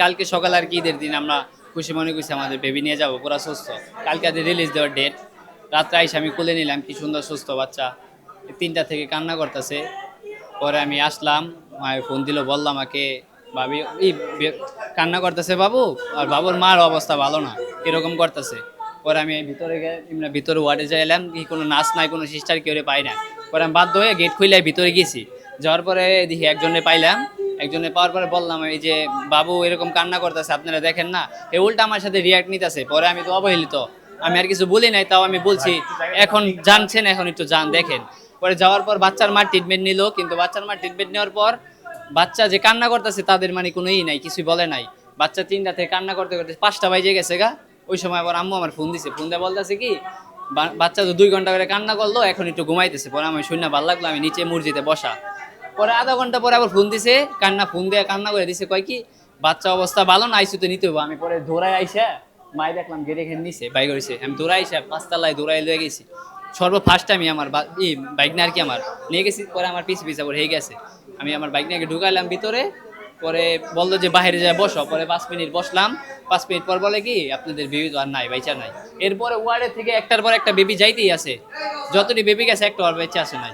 কালকে সকালে আর কি ঈদের দিন আমরা খুশি মনে করছি আমাদের বেবি নিয়ে যাবো পুরা সুস্থ। কালকে রিলিজ দেওয়ার ডেট। রাত্রে আইসা আমি কোলে নিলাম, কি সুন্দর সুস্থ বাচ্চা। 3টা থেকে কান্না করতেছে। পরে আমি আসলাম, মায়ের ফোন দিল, বললাম আমাকে ভাবি কান্না করতেছে বাবু, আর বাবুর মার অবস্থা ভালো না, এরকম করতেছে। পরে আমি ভিতরে ভিতরে ওয়ার্ডে যাইলাম, কি কোনো নাচ নাই, কোনো সিস্টার কেউ পাই না। পরে আমি বাধ্য হয়ে গেট খুলে ভিতরে গেছি। যাওয়ার পরে দেখি একজনে পাইলাম। একজনে পাওয়ার পরে বললাম এই যে বাবু এরকম কান্না করতেছে, আপনারা দেখেন না। এ উল্টা আমার সাথে রিয়াক্ট নিতেছে। পরে আমি তো অবহেলিত, আমি আর কিছু বলি নাই, তাও আমি বলছি এখন জানছেন, এখন একটু যান দেখেন। পরে যাওয়ার পর বাচ্চার মা ট্রিটমেন্ট নিল, কিন্তু বাচ্চার মা ট্রিটমেন্ট নেওয়ার পর বাচ্চা যে কান্না করতেছে তাদের মানে কোনো নাই, কিছুই বলে নাই। বাচ্চা 3টা থেকে কান্না করতে করতে 5টা বাজে গেছে গা। ওই সময় আবার আম্মু আমার ফোন দিছে, ফোন দিয়ে বলতেছে কি বাচ্চা তো 2 ঘন্টা করে কান্না করলো, এখন একটু ঘুমাইতেছে। পরে আমি শুনে ভালো লাগলো, আমি নিচে মসজিদে বসা। পরে আধা ঘন্টা পরে আবার ফোন দিছে, ফোন দিয়ে কান্না করে দিছে, কয় কি বাচ্চা অবস্থা ভালো না, আইসু তো নিতে হবো। আমি পরে দৌড়াই আইসা মাই দেখলাম গেটে খেয়ে নিছে, বাইক করেছে। আমি দৌড়াই আইসা 5 তলায় দৌড়াই লয়ে গেছি। সর্বফার্স্ট আমি আমার বাইক নিয়ে আর কি আমার নিয়ে গেছি। পরে আমার পিছে পিছে হয়ে গেছে। আমি আমার বাইক নিয়ে ঢুকাইলাম ভিতরে। পরে বললো যে বাইরে যায় বসো। পরে 5 মিনিট বসলাম। 5 মিনিট পর বলে কি আপনাদের বেবি তো আর নাই, বাইচা নাই। এরপরে ওয়ার্ডের থেকে একটার পর একটা বেবি যাইতেই আছে, যতটি বেবি গেছে একটা আর বেঁচে আসে নাই।